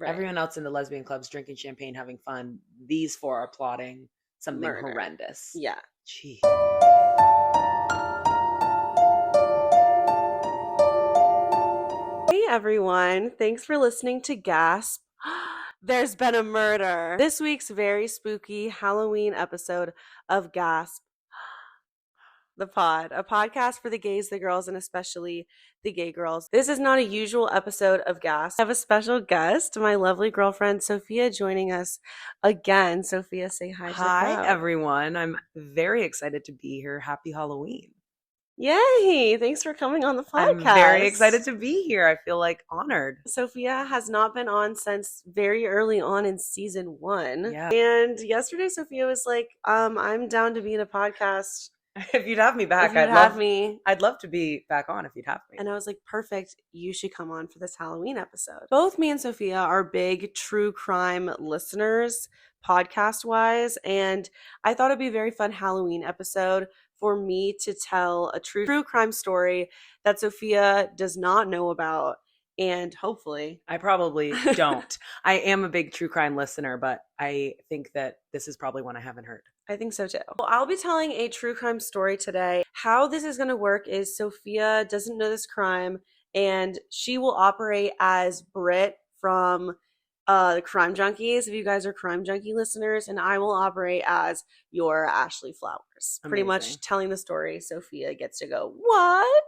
Right. Everyone else in the lesbian club's drinking champagne, having fun. These four are plotting something Murder. horrendous. Yeah. Gee. Hey everyone, thanks for listening to Gasp. There's been a murder. This week's very spooky Halloween episode of Gasp, the pod, a podcast for the gays, the girls, and especially the gay girls. This is not a usual episode of Gasp. I have a special guest, my lovely girlfriend Sophia, joining us again. Sophia, say hi to the Hi, crowd. everyone. I'm very excited to be here. Happy Halloween. Yay! Thanks for coming on the podcast. I'm very excited to be here. I feel like honored. Sophia has not been on since very early on in season 1. Yeah. And yesterday Sophia was like, I'm down to be in a podcast. If you'd have me back, If you'd have me. I'd love to be back on if you'd have me. And I was like, perfect. You should come on for this Halloween episode. Both me and Sophia are big true crime listeners, podcast wise. And I thought it'd be a very fun Halloween episode for me to tell a true crime story that Sophia does not know about. And hopefully, I probably don't. I am a big true crime listener, but I think that this is probably one I haven't heard. I think so too. Well, I'll be telling a true crime story today. How this is going to work is Sophia doesn't know this crime, and she will operate as Britt from the Crime Junkies, if you guys are Crime Junkie listeners, and I will operate as your Ashley Flowers. Pretty much Amazing. telling the story. Sophia gets to go, what?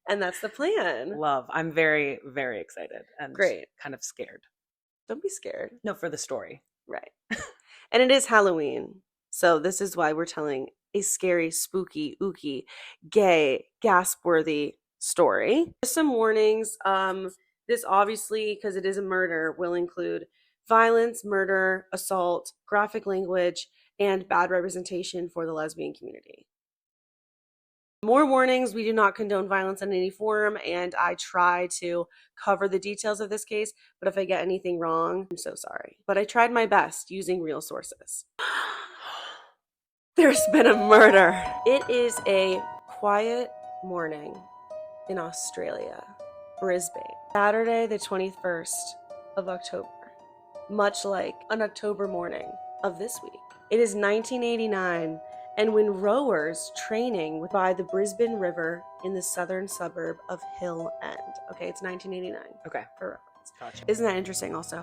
And that's the plan. Love. I'm very, very excited and Great. kind of scared. Don't be scared. No, for the story. Right. And it is Halloween. So this is why we're telling a scary, spooky, ooky, gay, gasp-worthy story. Just some warnings. This obviously, because it is a murder, will include violence, murder, assault, graphic language, and bad representation for the lesbian community. More warnings, we do not condone violence in any form, and I try to cover the details of this case, but if I get anything wrong, I'm so sorry. But I tried my best using real sources. There's been a murder. It is a quiet morning in Australia, Brisbane, Saturday the 21st of October, much like an October morning of this week. It is 1989, and when rowers training by the Brisbane River in the southern suburb of Hill End. Okay, it's 1989. Okay. For reference. Gotcha. Isn't that interesting also?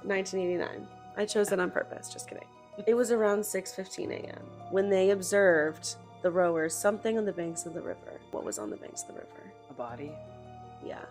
1989. I chose that on purpose, just kidding. It was around 6:15 a.m. when they observed the rowers something on the banks of the river. What was on the banks of the river? A body? Yeah.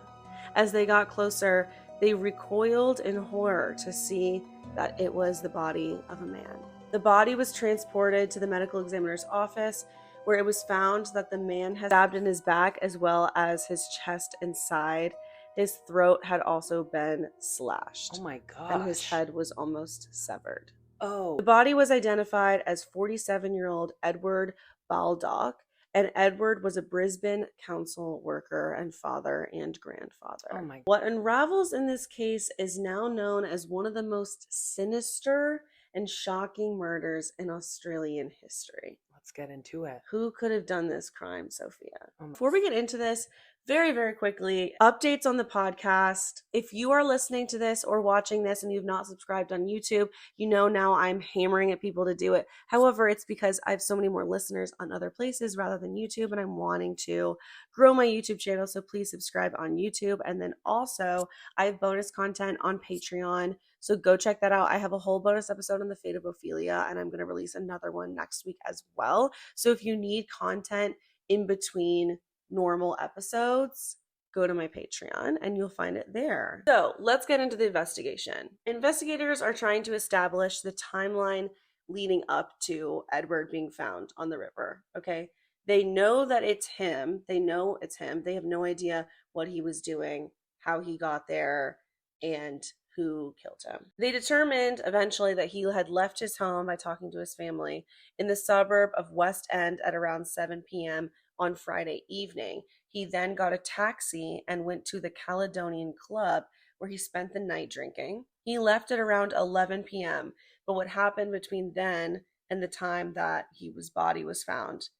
As they got closer, they recoiled in horror to see that it was the body of a man. The body was transported to the medical examiner's office, where it was found that the man had stabbed in his back as well as his chest and side. His throat had also been slashed. Oh my gosh. And his head was almost severed. Oh. The body was identified as 47-year-old Edward Baldock, and Edward was a Brisbane council worker and father and grandfather. Oh my. What unravels in this case is now known as one of the most sinister and shocking murders in Australian history. Let's get into it. Who could have done this crime, Sophia? Before we get into this, very, very quickly, updates on the podcast. If you are listening to this or watching this and you've not subscribed on YouTube, you know now I'm hammering at people to do it. However, it's because I have so many more listeners on other places rather than YouTube, and I'm wanting to grow my YouTube channel, so please subscribe on YouTube. And then also, I have bonus content on Patreon, so go check that out. I have a whole bonus episode on the fate of Ophelia, and I'm going to release another one next week as well. So if you need content in between normal episodes, go to my Patreon and you'll find it there. So let's get into the investigation. Investigators are trying to establish the timeline leading up to Edward being found on the river. Okay. They know that it's him. They know it's him. They have no idea what he was doing, how he got there, and who killed him. They determined eventually that he had left his home by talking to his family in the suburb of West End at around 7 p.m. on Friday evening. He then got a taxi and went to the Caledonian Club, where he spent the night drinking. He left at around 11 p.m., but what happened between then and the time that his body was found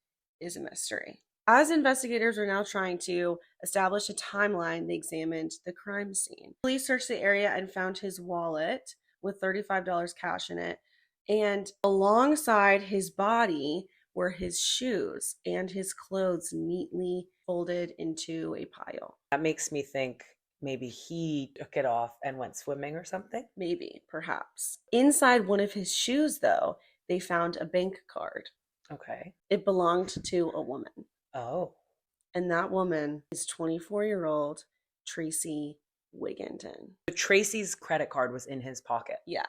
is a mystery. As investigators are now trying to establish a timeline, they examined the crime scene. Police searched the area and found his wallet with $35 cash in it. And alongside his body were his shoes and his clothes neatly folded into a pile. That makes me think maybe he took it off and went swimming or something. Maybe, perhaps. Inside one of his shoes, though, they found a bank card. Okay. It belonged to a woman. Oh. And that woman is 24-year-old Tracy Wigginton. So Tracy's credit card was in his pocket. Yeah.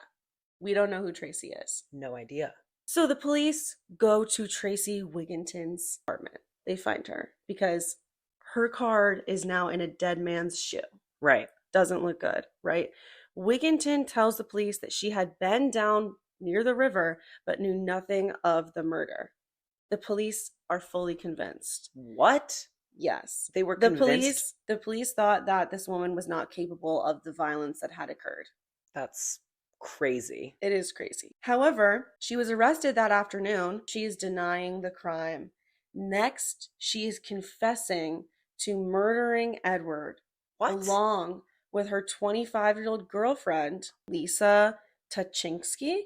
We don't know who Tracy is. No idea. So the police go to Tracy Wigginton's apartment. They find her because her card is now in a dead man's shoe. Right. Doesn't look good, right? Wigginton tells the police that she had been down near the river but knew nothing of the murder. The police are fully convinced. What? Yes. They were convinced? The police thought that this woman was not capable of the violence that had occurred. That's crazy. It is crazy. However, she was arrested that afternoon. She is denying the crime. Next, she is confessing to murdering Edward. What? Along with her 25-year-old girlfriend, Lisa Tuchinski,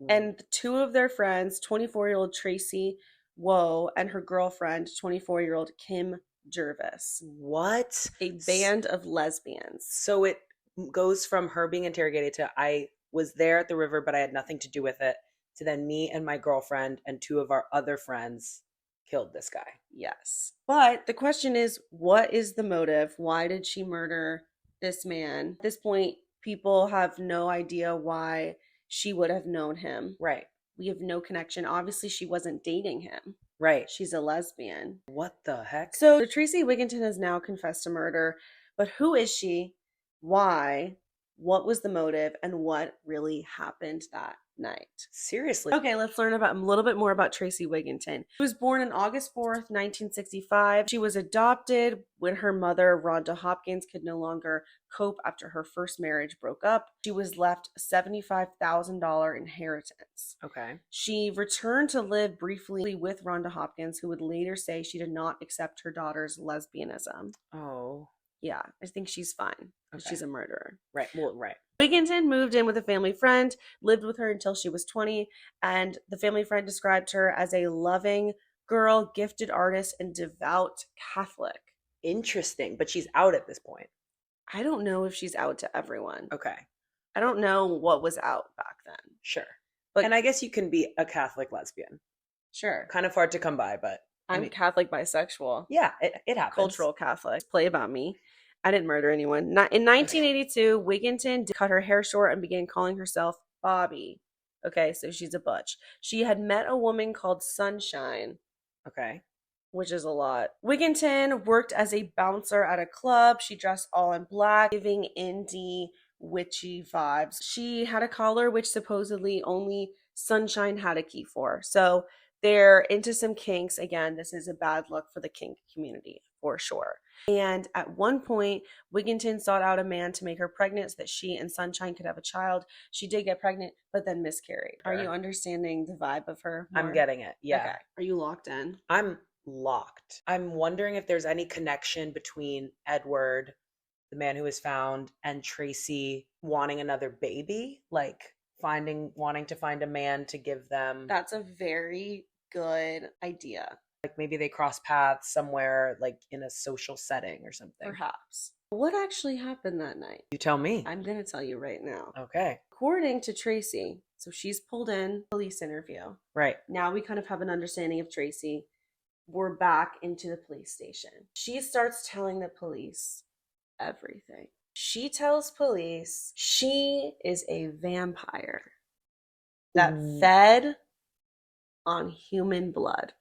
and two of their friends, 24-year-old Tracy Woe and her girlfriend, 24-year-old Kim Jervis. What? A band of lesbians. So it goes from her being interrogated to I was there at the river, but I had nothing to do with it, to then me and my girlfriend and two of our other friends killed this guy. Yes. But the question is, what is the motive? Why did she murder this man? At this point, people have no idea why she would have known him. Right. We have no connection. Obviously, she wasn't dating him. Right. She's a lesbian. What the heck? So Tracy Wigginton has now confessed to murder, but who is she? Why? What was the motive? And what really happened that night? Seriously. Okay, let's learn about a little bit more about Tracy Wigginton. She was born on August 4th, 1965. She was adopted when her mother, Rhonda Hopkins, could no longer cope after her first marriage broke up. She was left a $75,000 inheritance. Okay. She returned to live briefly with Rhonda Hopkins, who would later say she did not accept her daughter's lesbianism. Oh. Yeah, I think she's fine because she's a murderer. Right. Well, right. Wigginton moved in with a family friend, lived with her until she was 20, and the family friend described her as a loving girl, gifted artist, and devout Catholic. Interesting, but she's out at this point. I don't know if she's out to everyone. Okay. I don't know what was out back then. Sure. But and I guess you can be a Catholic lesbian. Sure. Kind of hard to come by, but I'm Catholic bisexual. Yeah, it happens. Cultural Catholic. Play about me. I didn't murder anyone. In 1982, Wigginton cut her hair short and began calling herself Bobby. Okay, so she's a butch. She had met a woman called Sunshine. Okay. Which is a lot. Wigginton worked as a bouncer at a club. She dressed all in black, giving indie witchy vibes. She had a collar which supposedly only Sunshine had a key for. So they're into some kinks. Again, this is a bad look for the kink community for sure. And at one point, Wigginton sought out a man to make her pregnant so that she and Sunshine could have a child. She did get pregnant, but then miscarried. Sure. Are you understanding the vibe of her more? I'm getting it. Yeah. Okay. Are you locked in? I'm locked. I'm wondering if there's any connection between Edward, the man who was found, and Tracy wanting another baby, like wanting to find a man to give them. That's a very good idea. Like maybe they cross paths somewhere, like in a social setting or something. Perhaps. What actually happened that night? You tell me. I'm going to tell you right now. Okay. According to Tracy, so she's pulled in police interview. Right. Now we kind of have an understanding of Tracy. We're back into the police station. She starts telling the police everything. She tells police she is a vampire that fed on human blood.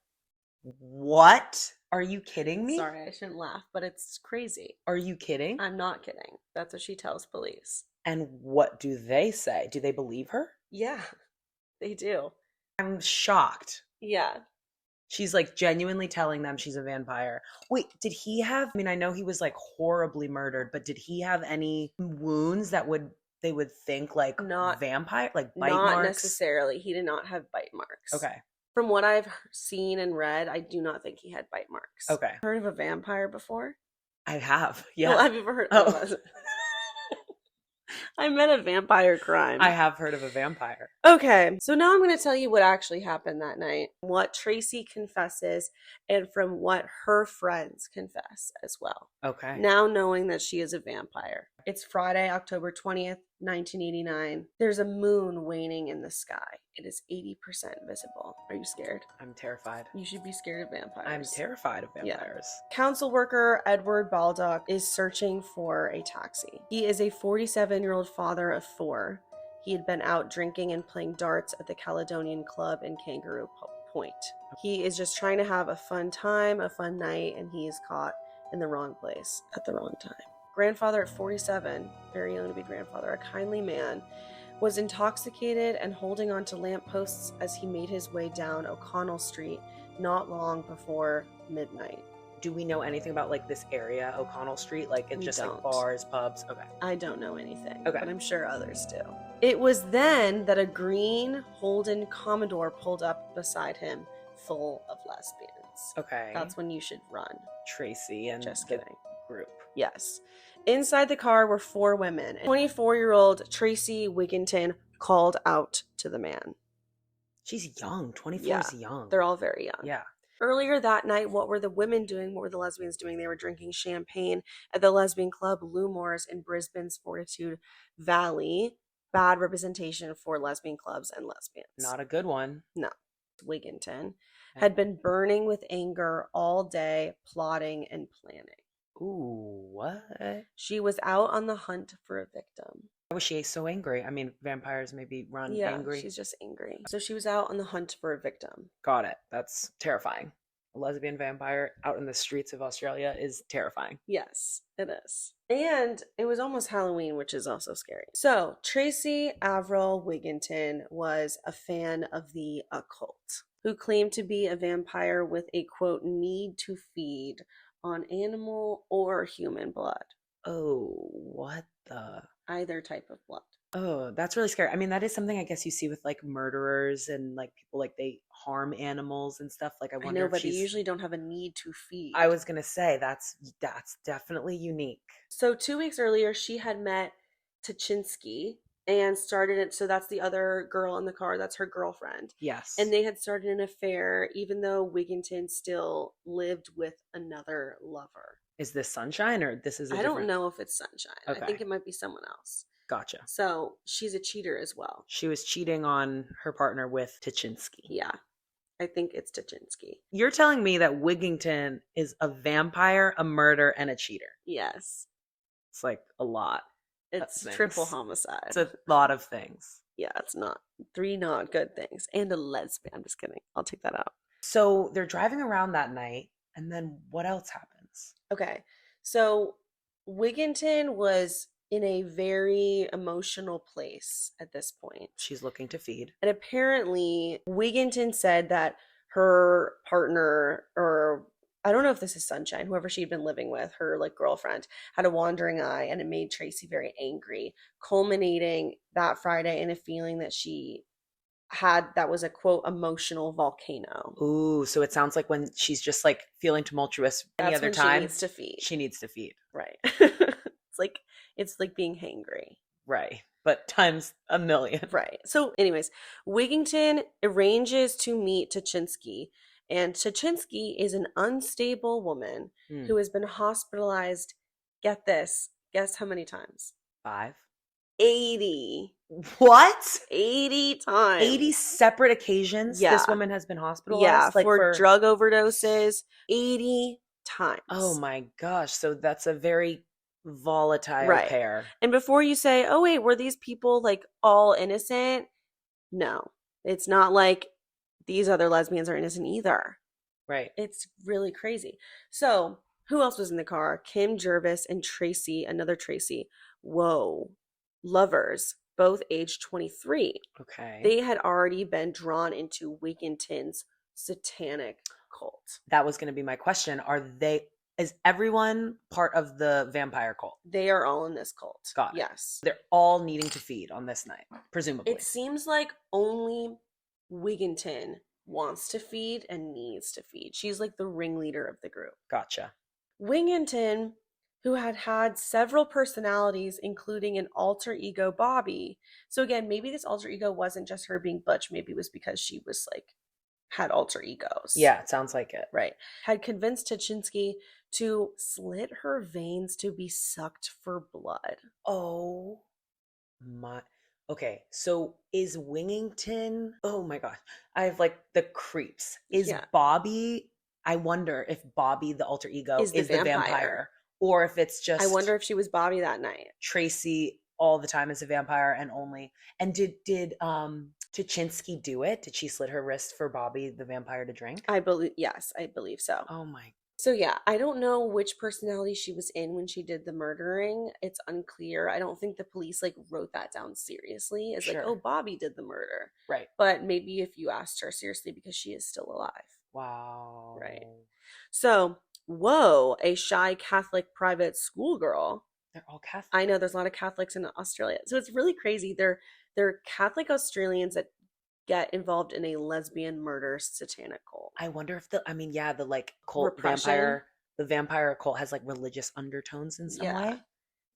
What? Are you kidding me? Sorry, I shouldn't laugh, but it's crazy. Are you kidding? I'm not kidding. That's what she tells police. And what do they say? Do they believe her? Yeah, they do. I'm shocked. Yeah. She's like genuinely telling them she's a vampire. Wait, did he have, I know he was like horribly murdered, but did he have any wounds that they would think like not vampire, like bite not marks? Not necessarily. He did not have bite marks. Okay. From what I've seen and read, I do not think he had bite marks. Okay. Heard of a vampire before? I have. Yeah. Well, have you ever heard Oh. of it? I met a vampire crime. I have heard of a vampire. Okay, so now I'm going to tell you what actually happened that night, what Tracy confesses, and from what her friends confess as well. Okay. Now knowing that she is a vampire. It's Friday, October 20th, 1989. There's a moon waning in the sky. It is 80% visible. Are you scared? I'm terrified. You should be scared of vampires. I'm terrified of vampires. Yeah. Council worker Edward Baldock is searching for a taxi. He is a 47-year-old father of 4. He had been out drinking and playing darts at the Caledonian Club in Kangaroo Point. He is just trying to have a fun time, a fun night, and he is caught in the wrong place at the wrong time. Grandfather at 47, very young to be grandfather, a kindly man, was intoxicated and holding onto lampposts as he made his way down O'Connell Street not long before midnight. Do we know anything about like this area, O'Connell Street? Like it's just like bars, pubs? Okay. I don't know anything, okay, but I'm sure others do. It was then that a green Holden Commodore pulled up beside him, full of lesbians. Okay. That's when you should run. Tracy and just kidding. Group. Yes. Inside the car were 4 women. 24-year-old Tracy Wigginton called out to the man. She's young. 24 is young. They're all very young. Yeah. Earlier that night, what were the women doing? What were the lesbians doing? They were drinking champagne at the lesbian club Lumores in Brisbane's Fortitude Valley. Bad representation for lesbian clubs and lesbians. Not a good one. No. Wigginton had been burning with anger all day, plotting and planning. Ooh, what? She was out on the hunt for a victim. Why was she so angry? I mean, vampires maybe run angry. Yeah, she's just angry. So she was out on the hunt for a victim. Got it. That's terrifying. A lesbian vampire out in the streets of Australia is terrifying. Yes, it is. And it was almost Halloween, which is also scary. So Tracy Averill Wigginton was a fan of the occult, who claimed to be a vampire with a, quote, need to feed on animal or human blood. Oh, what the? Either type of blood. Oh, that's really scary. I mean, that is something I guess you see with like murderers and like people like they harm animals and stuff. Like I wonder but they usually don't have a need to feed. I was gonna say that's definitely unique. So 2 weeks earlier, she had met Tachinsky and started it. So that's the other girl in the car. That's her girlfriend. Yes. And they had started an affair, even though Wigginton still lived with another lover. Is this Sunshine or this is? I don't know if it's Sunshine. Okay. I think it might be someone else. Gotcha. So she's a cheater as well. She was cheating on her partner with Tachinsky. Yeah. I think it's Tachinsky. You're telling me that Wigginton is a vampire, a murderer, and a cheater? Yes. It's like a lot. It's triple homicide. It's a lot of things. Yeah, it's not 3 not good things. And a lesbian. I'm just kidding. I'll take that out. So they're driving around that night, and then what else happens? Okay. So Wigginton was in a very emotional place at this point. She's looking to feed. And apparently Wigginton said that her partner, or I don't know if this is Sunshine, whoever she'd been living with, her like girlfriend, had a wandering eye, and it made Tracy very angry, culminating that Friday in a feeling that she had that was a, quote, emotional volcano. Ooh, so it sounds like when she's just like feeling tumultuous any other time, she needs to feed. She needs to feed. Right. It's like being hangry. Right. But times a million. Right. So anyways, Wigginton arranges to meet Tachinsky, and Tachinsky is an unstable woman who has been hospitalized, get this, guess how many times? 5? 80. What? 80 times. 80 separate occasions this woman has been hospitalized? Yeah, like for drug overdoses. 80 times. Oh my gosh. So that's a very volatile pair. And before you say, oh wait, were these people like all innocent? No. It's not like these other lesbians are innocent either. Right. It's really crazy. So who else was in the car? Kim Jervis and Tracy, another Tracy. Whoa. Lovers, both aged 23. Okay. They had already been drawn into Wigginton's satanic cult. That was going to be my question. Is everyone part of the vampire cult? They are all in this cult. Got it. Yes. They're all needing to feed on this night, presumably. It seems like only Wigginton wants to feed and needs to feed. She's like the ringleader of the group. Gotcha. Wigington, who had had several personalities, including an alter ego Bobby. So again, maybe this alter ego wasn't just her being butch. Maybe it was because she was like, had alter egos. Yeah, it sounds like it. Right. Had convinced Tuchinski to slit her veins to be sucked for blood. Oh my. Okay, so is Wingington? Oh my gosh. I have like the creeps. Is Bobby, I wonder if Bobby, the alter ego, is the vampire. Or if it's just. I wonder if she was Bobby that night. Tracy all the time as a vampire and only. And did Tuchinski do it? Did she slit her wrist for Bobby the vampire to drink? Yes, I believe so. Oh my. So yeah, I don't know which personality she was in when she did the murdering. It's unclear. I don't think the police like wrote that down seriously as like, oh, Bobby did the murder. Right. But maybe if you asked her seriously, because she is still alive. Wow. Right. So, whoa, a shy Catholic private schoolgirl. They're all Catholic. I know there's a lot of Catholics in Australia. So it's really crazy. They're Catholic Australians that get involved in a lesbian murder satanic cult. I wonder if the like cult vampire, the vampire cult has like religious undertones in some way.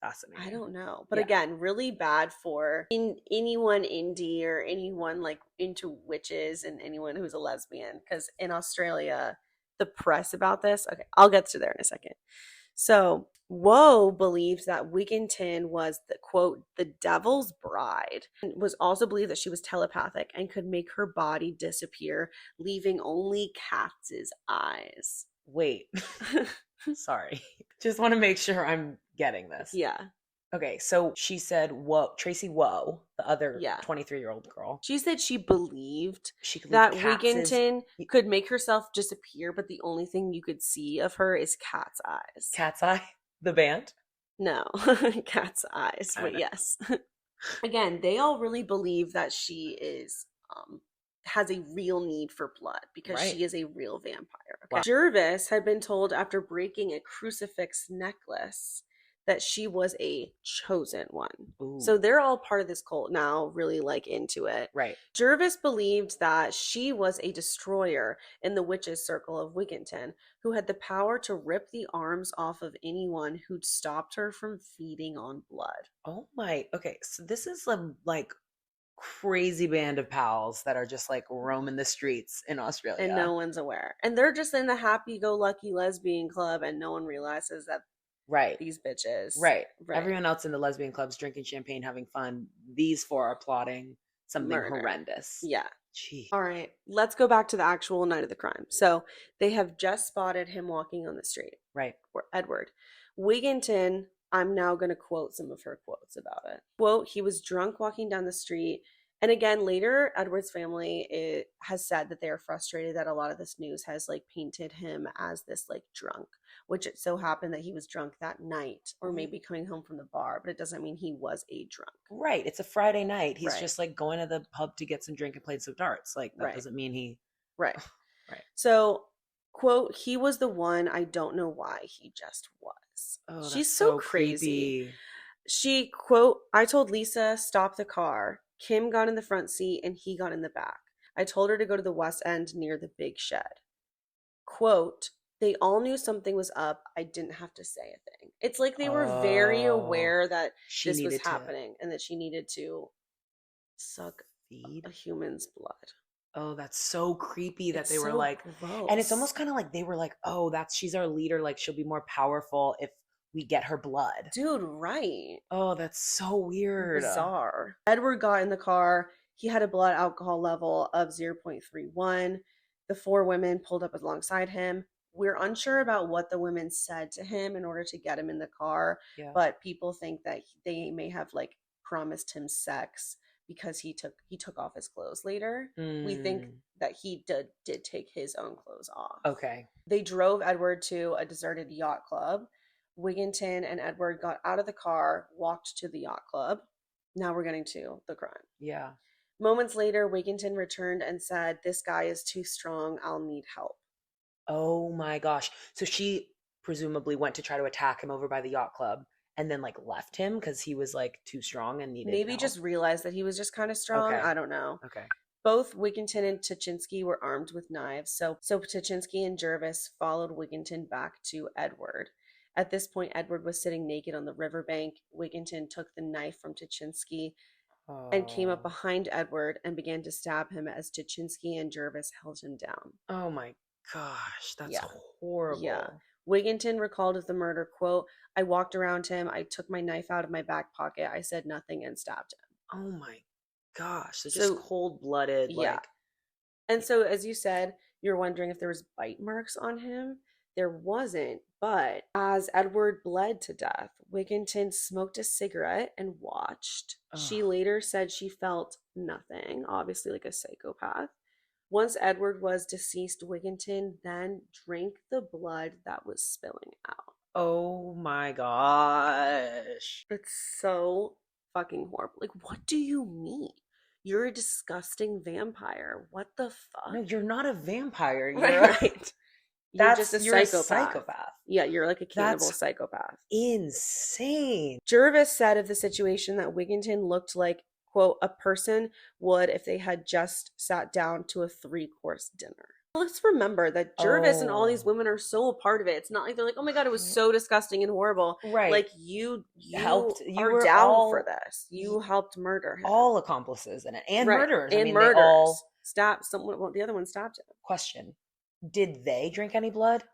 Fascinating. I don't know. But again, really bad for anyone indie or anyone like into witches and anyone who's a lesbian. Because in Australia, the press about this, okay, I'll get to there in a second. So Woe believed that Wigington was the quote, the devil's bride, and was also believed that she was telepathic and could make her body disappear, leaving only Katz's eyes. Wait. Sorry. Just want to make sure I'm getting this. Yeah. Okay, so she said, "Whoa, Tracy, whoa," the other 23-year-old girl. She said she believed that Wigington could make herself disappear, but the only thing you could see of her is Cat's eyes. Cat's Eye? The band? No, Cat's Eyes, but yes. Again, they all really believe that she is has a real need for blood because she is a real vampire. Okay? Wow. Jervis had been told after breaking a crucifix necklace that she was a chosen one. Ooh. So they're all part of this cult now, really like into it. Right. Jervis believed that she was a destroyer in the witches' circle of Wigington, who had the power to rip the arms off of anyone who'd stopped her from feeding on blood. Oh my, okay, so this is a like crazy band of pals that are just like roaming the streets in Australia. And no one's aware. And they're just in the happy-go-lucky lesbian club and no one realizes that these bitches. Right. Everyone else in the lesbian club's drinking champagne, having fun. These four are plotting something horrendous. Yeah. Gee. All right. Let's go back to the actual night of the crime. So they have just spotted him walking on the street. Right. Or Edward. Wigington, I'm now going to quote some of her quotes about it. Quote, he was drunk walking down the street. And again, later, Edward's family has said that they are frustrated that a lot of this news has like painted him as this like drunk, which it so happened that he was drunk that night or maybe coming home from the bar, but it doesn't mean he was a drunk. Right. It's a Friday night. He's just like going to the pub to get some drink and play some darts. Like that doesn't mean he. Right. Right. So, quote, he was the one. I don't know why. He just was. Oh, she's so crazy. She, quote, I told Lisa, stop the car. Kim got in the front seat and he got in the back. I told her to go to the west end near the big shed. Quote, they all knew something was up. I didn't have to say a thing. It's like they were very aware that this was happening and that she needed to suck a human's blood. Oh, that's so creepy that they were like, gross. And it's almost kind of like they were like, oh, she's our leader. Like she'll be more powerful if we get her blood. Dude, right. Oh, that's so weird. Bizarre. Edward got in the car. He had a blood alcohol level of 0.31. The four women pulled up alongside him. We're unsure about what the women said to him in order to get him in the car, but people think that they may have like promised him sex because he took off his clothes later. We think that he did take his own clothes off. Okay. They drove Edward to a deserted yacht club. Wigington and Edward got out of the car, walked to the yacht club. Now we're getting to the crime. Yeah. Moments later, Wigington returned and said, this guy is too strong. I'll need help. Oh my gosh. So she presumably went to try to attack him over by the yacht club and then like left him because he was like too strong and needed help. Just realized that he was just kind of strong. Okay. I don't know. Okay. Both Wigginton and Tuchinski were armed with knives, so Tuchinski and Jervis followed Wigginton back to Edward. At this point, Edward was sitting naked on the riverbank. Wigginton took the knife from Tuchinski and came up behind Edward and began to stab him as Tuchinski and Jervis held him down. Oh my gosh, that's horrible. Yeah. Wigginton recalled of the murder, quote, "I walked around him. I took my knife out of my back pocket. I said nothing and stabbed him." Oh my gosh. So just cold-blooded. Yeah. And so, as you said, you're wondering if there was bite marks on him. There wasn't, but as Edward bled to death, Wigginton smoked a cigarette and watched. She later said she felt nothing, obviously like a psychopath. Once Edward was deceased, Wigginton then drank the blood that was spilling out. Oh my gosh. It's so fucking horrible. Like, what do you mean? You're a disgusting vampire. What the fuck? No, you're not a vampire. You're right. You're just a psychopath. psychopath. Yeah, you're like a cannibal psychopath. Insane. Jervis said of the situation that Wigginton looked like, quote, a person would if they had just sat down to a 3-course dinner. Let's remember that Jervis and all these women are so a part of it. It's not like they're like, oh my God, it was so disgusting and horrible. Right. Like you helped. You are were down for this. You helped murder him. All accomplices in it. And murderers. And murderers. They all stabbed someone. Well, the other one stabbed him. Question. Did they drink any blood?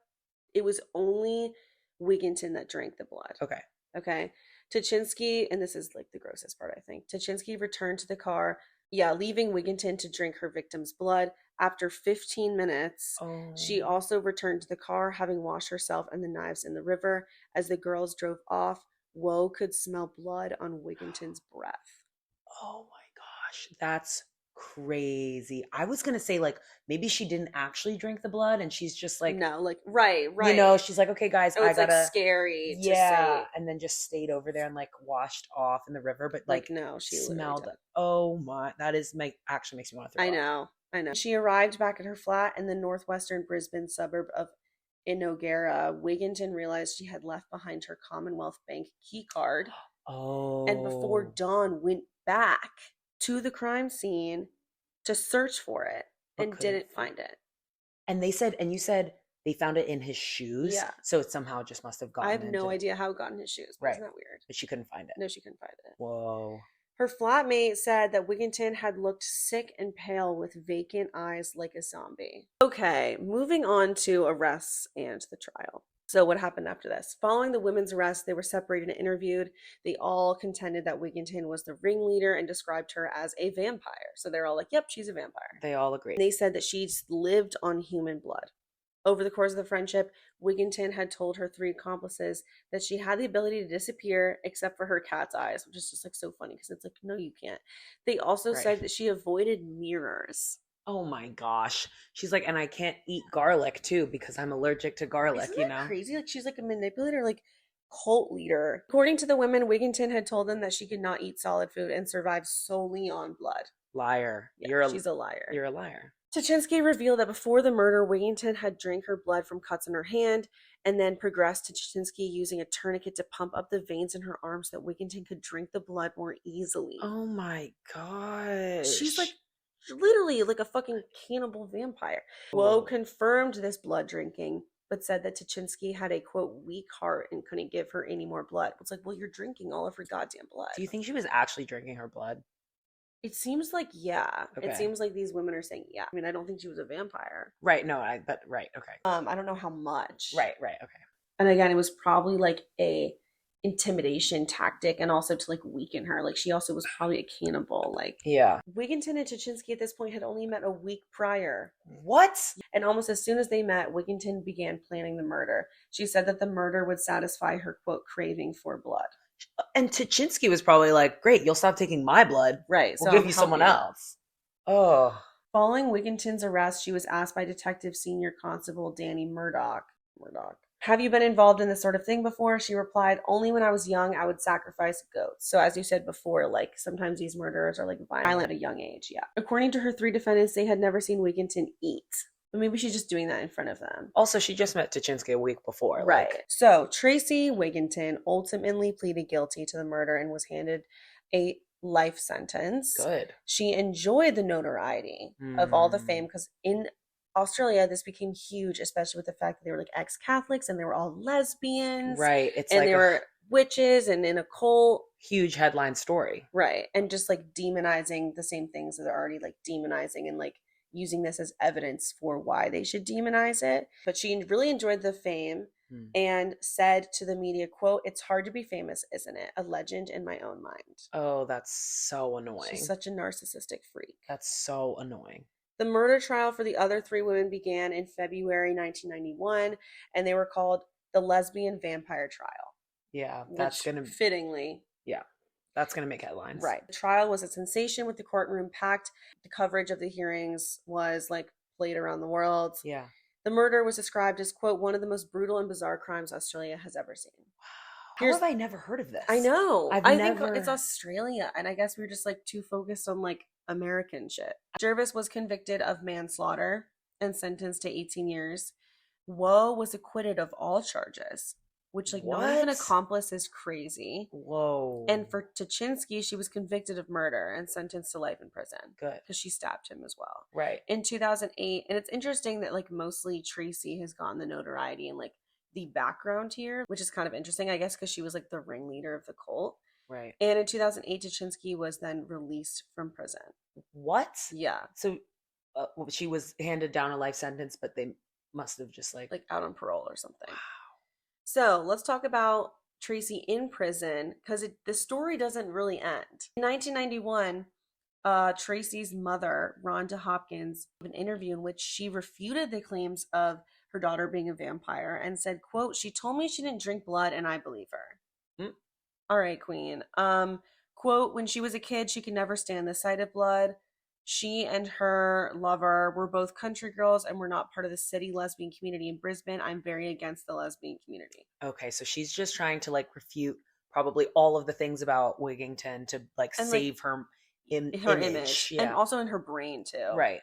It was only Wigginton that drank the blood. Okay. Tuchinski, and this is like the grossest part, I think. Tuchinski returned to the car, leaving Wigginton to drink her victim's blood. After 15 minutes, she also returned to the car, having washed herself and the knives in the river. As the girls drove off, Woe could smell blood on Wigginton's breath. Oh my gosh, that's crazy. I was gonna say like maybe she didn't actually drink the blood and she's just like no, like right. You know, she's like, okay guys, I gotta like scary. And then just stayed over there and like washed off in the river, but like no, she smelled it. Oh my, that is actually makes me want to throw up. I know. She arrived back at her flat in the northwestern Brisbane suburb of Inoghera. Wigginton realized she had left behind her Commonwealth Bank key card. And before dawn went back to the crime scene to search for it and didn't find it. And they said, and you said they found it in his shoes. Yeah. So it somehow just must have gotten. I have no idea how it got in his shoes. But isn't that weird? But she couldn't find it. No, she couldn't find it. Whoa. Her flatmate said that Wigginton had looked sick and pale with vacant eyes like a zombie. Okay, moving on to arrests and the trial. So what happened after this? Following the women's arrest, they were separated and interviewed. They all contended that Wigginton was the ringleader and described her as a vampire. So they're all like, yep, she's a vampire. They all agreed. And they said that she's lived on human blood. Over the course of the friendship, Wigginton had told her 3 accomplices that she had the ability to disappear except for her cat's eyes, which is just like so funny because it's like, no, you can't. They also said that she avoided mirrors. Oh my gosh. She's like, and I can't eat garlic too because I'm allergic to garlic, Isn't that crazy? Like she's like a manipulator, like cult leader. According to the women, Wigginton had told them that she could not eat solid food and survive solely on blood. Liar. Yeah, she's a liar. You're a liar. Tuchinski revealed that before the murder, Wigginton had drank her blood from cuts in her hand and then progressed to Tuchinski using a tourniquet to pump up the veins in her arm so that Wigginton could drink the blood more easily. Oh my gosh. She's like literally like a fucking cannibal vampire. Woe confirmed this blood drinking, but said that Tuchinski had a, quote, weak heart and couldn't give her any more blood. It's like, well, you're drinking all of her goddamn blood. Do you think she was actually drinking her blood? It seems like, yeah. Okay. It seems like these women are saying, yeah. I mean, I don't think she was a vampire. Right, no, but right, okay. I don't know how much. Right, okay. And again, it was probably like a intimidation tactic and also to like weaken her. Like she also was probably a cannibal. Like Wigginton and Tuchinski at this point had only met a week prior. What? And almost as soon as they met, Wigginton began planning the murder. She said that the murder would satisfy her, quote, craving for blood. And Tuchinski was probably like, great, you'll stop taking my blood. Right. We'll give you someone else. Oh. Following Wigginton's arrest, she was asked by Detective Senior Constable Danny Murdoch, have you been involved in this sort of thing before? She replied, only when I was young, I would sacrifice goats. So as you said before, like sometimes these murderers are like violent at a young age. Yeah. According to her 3 defendants, they had never seen Wigginton eat. But maybe she's just doing that in front of them. Also, she just met Tuchinski a week before. Right. So Tracy Wigginton ultimately pleaded guilty to the murder and was handed a life sentence. Good. She enjoyed the notoriety of all the fame because in Australia, this became huge, especially with the fact that they were like ex-Catholics and they were all lesbians. Right. It's and like they were witches and in a cult. Huge headline story. Right. And just like demonizing the same things that they're already like demonizing and like using this as evidence for why they should demonize it. But she really enjoyed the fame and said to the media, quote, "It's hard to be famous, isn't it? A legend in my own mind." Oh, that's so annoying. She's such a narcissistic freak. That's so annoying. The murder trial for the other 3 women began in February 1991, and they were called the lesbian vampire trial. Yeah, that's going to... Fittingly. Yeah, that's going to make headlines. Right. The trial was a sensation with the courtroom packed. The coverage of the hearings was like played around the world. Yeah. The murder was described as, quote, "one of the most brutal and bizarre crimes Australia has ever seen." Wow. How have I never heard of this? I know. I think never... it's Australia, and I guess we're just like too focused on like American shit. Jervis was convicted of manslaughter and sentenced to 18 years. Woe was acquitted of all charges, which like not even accomplice is crazy. Whoa. And for Tuchinski, she was convicted of murder and sentenced to life in prison. Good. Because she stabbed him as well. Right. In 2008, and it's interesting that like mostly Tracy has gotten the notoriety and like the background here, which is kind of interesting, I guess, because she was like the ringleader of the cult. Right. And in 2008, Tuchinski was then released from prison. What? Yeah. So she was handed down a life sentence, but they must have just like out on parole or something. Wow. So let's talk about Tracy in prison, because the story doesn't really end. In 1991, Tracy's mother, Rhonda Hopkins, gave an interview in which she refuted the claims of her daughter being a vampire and said, quote, "She told me she didn't drink blood and I believe her." All right, queen. Quote, "When she was a kid, she could never stand the sight of blood. She and her lover were both country girls and were not part of the city lesbian community in Brisbane. I'm very against the lesbian community." Okay, so she's just trying to like refute probably all of the things about Wigington to like and, save her image. Yeah. And also in her brain too. Right.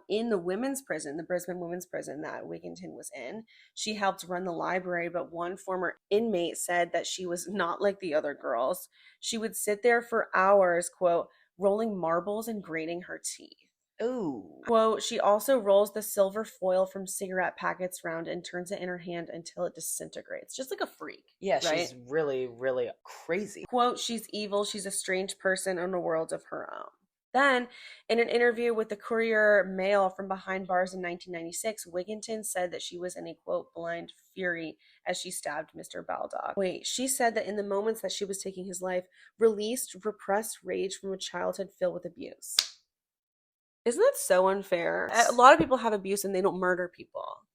In the women's prison, the Brisbane women's prison that Wigington was in, she helped run the library, but one former inmate said that she was not like the other girls. She would sit there for hours, quote, "rolling marbles and grating her teeth." Ooh. Quote, "She also rolls the silver foil from cigarette packets round and turns it in her hand until it disintegrates." Just like a freak. Yeah, right? She's really, really crazy. Quote, "She's evil. She's a strange person in a world of her own." Then, in an interview with the Courier Mail from behind bars in 1996, Wigington said that she was in a, quote, "blind fury" as she stabbed Mr. Baldock. Wait, she said that in the moments that she was taking his life, released repressed rage from a childhood filled with abuse. Isn't that so unfair? A lot of people have abuse and they don't murder people.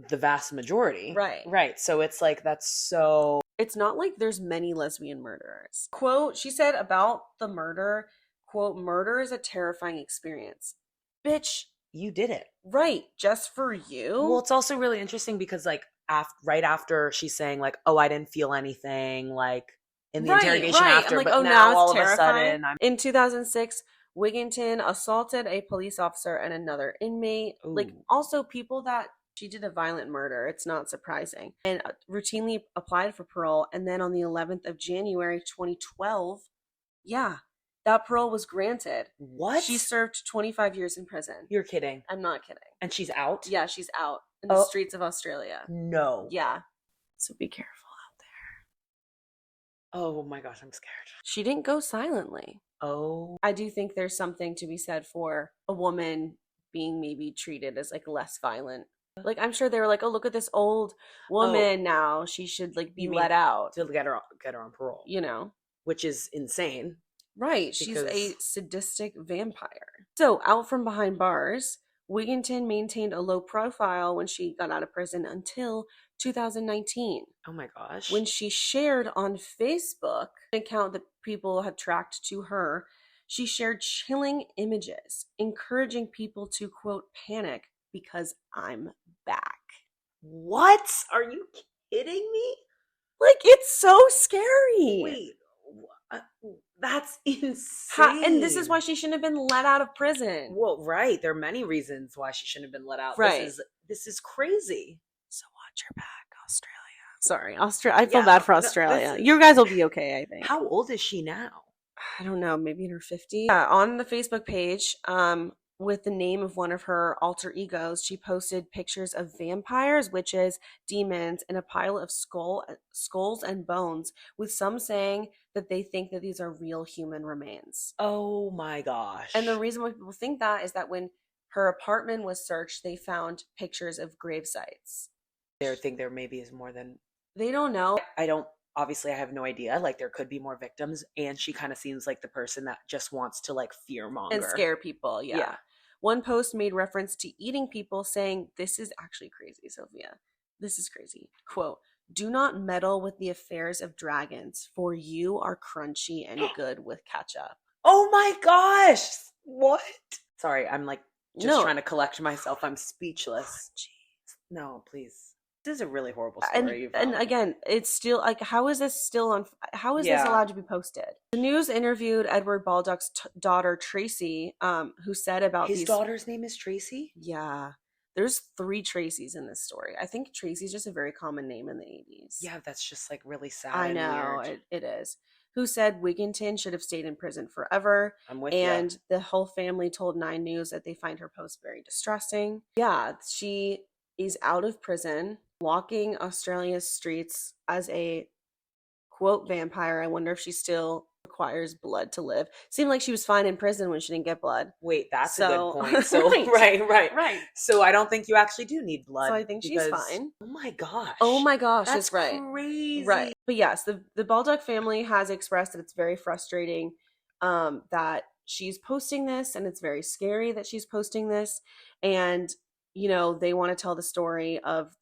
The vast majority. Right. Right. So it's like, that's so... It's not like there's many lesbian murderers. Quote, she said about the murder, quote, "Murder is a terrifying experience." Bitch. You did it. Right. Just for you. Well, it's also really interesting because like right after she's saying like, "Oh, I didn't feel anything," like in the interrogation after, like, but oh, now it's all terrifying. of a sudden In 2006, Wigington assaulted a police officer and another inmate. Ooh. Like also people that she did a violent murder. It's not surprising. And routinely applied for parole. And then on the 11th of January, 2012, yeah, that parole was granted. What? She served 25 years in prison. You're kidding. I'm not kidding. And she's out? Yeah, she's out in the streets of Australia. No. Yeah. So be careful out there. Oh my gosh, I'm scared. She didn't go silently. Oh. I do think there's something to be said for a woman being maybe treated as like less violent. Like I'm sure they were like, "Oh, look at this old woman now. She should like be let out to get her on parole." You know, which is insane. Right. She's a sadistic vampire. So out from behind bars, Wigington maintained a low profile when she got out of prison until 2019. Oh my gosh. When she shared on Facebook an account that people have tracked to her, she shared chilling images, encouraging people to, quote, "panic because I'm back." What? Are you kidding me? Like, it's so scary. Wait, that's insane. And this is why she shouldn't have been let out of prison. Well, right. There are many reasons why she shouldn't have been let out. Right. This is crazy. So watch your back, Australia. Sorry, I feel bad for Australia. You guys will be okay, I think. How old is she now? I don't know, maybe in her 50s. Yeah, on the Facebook page, with the name of one of her alter egos, she posted pictures of vampires, witches, demons, and a pile of skulls and bones, with some saying that they think that these are real human remains. Oh my gosh. And the reason why people think that is that when her apartment was searched, they found pictures of grave sites. They think there maybe is more than... They don't know. Obviously I have no idea. Like there could be more victims, and she kind of seems like the person that just wants to like fearmonger and scare people. Yeah. One post made reference to eating people, saying, "This is actually crazy, Sophia. This is crazy." Quote, "Do not meddle with the affairs of dragons, for you are crunchy and good with ketchup." Oh my gosh. What? Sorry, I'm like just trying to collect myself. I'm speechless. No, please. This is a really horrible story. And again, it's still like, how is this still on? How is this allowed to be posted? The news interviewed Edward Baldock's daughter Tracy, who said about his daughter's name is Tracy. Yeah, there's 3 Tracys in this story. I think Tracy's just a very common name in the 80s. Yeah, that's just like really sad. I know it is. Who said Wigginton should have stayed in prison forever. I'm with you. The whole family told 9 News that they find her post very distressing. Yeah, she is out of prison, walking Australia's streets as a, quote, vampire. I wonder if she still requires blood to live. Seemed like she was fine in prison when she didn't get blood. Wait, that's a good point. So right. So I don't think you actually do need blood. So I think she's fine. Oh my gosh. That's crazy. Right. But yes, the Baldock family has expressed that it's very frustrating that she's posting this, and it's very scary that she's posting this. And, you know, they want to tell the story of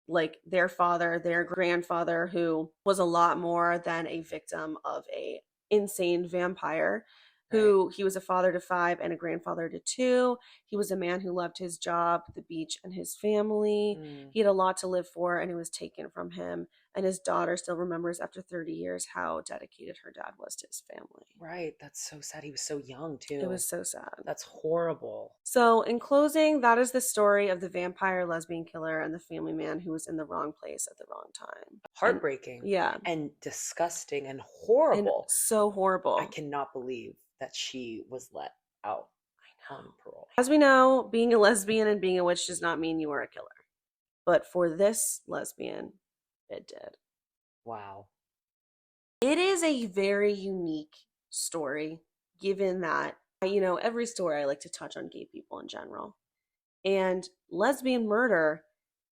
like their father, their grandfather, who was a lot more than a victim of a insane vampire, who he was a father to 5 and a grandfather to 2. He was a man who loved his job, the beach, and his family. He had a lot to live for, and it was taken from him. And his daughter still remembers after 30 years how dedicated her dad was to his family. Right. That's so sad. He was so young, too. It was so sad. That's horrible. So in closing, that is the story of the vampire lesbian killer and the family man who was in the wrong place at the wrong time. Heartbreaking. And and disgusting and horrible. And so horrible. I cannot believe that she was let out on parole. As we know, being a lesbian and being a witch does not mean you are a killer. But for this lesbian, it did. Wow. It is a very unique story, given that, you know, every story I like to touch on gay people in general. And lesbian murder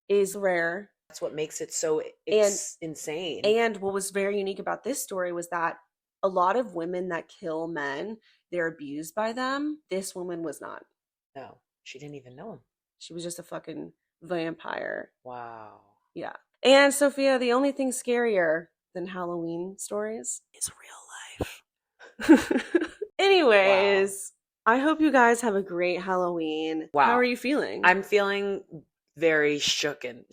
is rare. That's what makes it so insane. And what was very unique about this story was that a lot of women that kill men, they're abused by them. This woman was not. No, she didn't even know him. She was just a fucking vampire. Wow. Yeah. And Sophia, the only thing scarier than Halloween stories is real life. Anyways, wow. I hope you guys have a great Halloween. Wow. How are you feeling? I'm feeling very shaken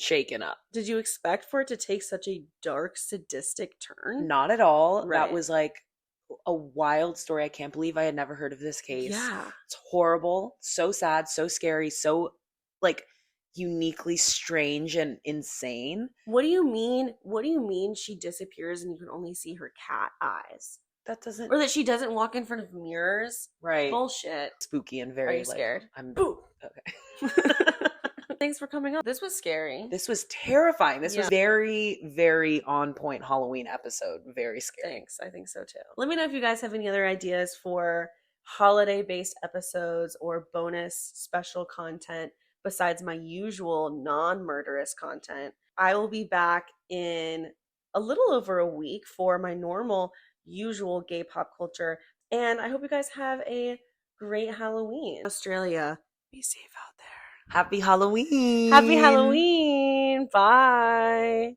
up. Did you expect for it to take such a dark, sadistic turn? Not at all. Right. That was like a wild story. I can't believe I had never heard of this case. Yeah. It's horrible. So sad, so scary, so like uniquely strange and insane. What do you mean? What do you mean she disappears and you can only see her cat eyes? That doesn't... Or that she doesn't walk in front of mirrors? Right. Bullshit. Spooky and very... Are you scared? I'm... Boo! Okay. Thanks for coming on. This was scary. This was terrifying. This was very, very on point Halloween episode. Very scary. Thanks. I think so too. Let me know if you guys have any other ideas for holiday-based episodes or bonus special content besides my usual non-murderous content. I will be back in a little over a week for my normal, usual gay pop culture. And I hope you guys have a great Halloween. Australia, be safe out there. Happy Halloween. Happy Halloween. Bye.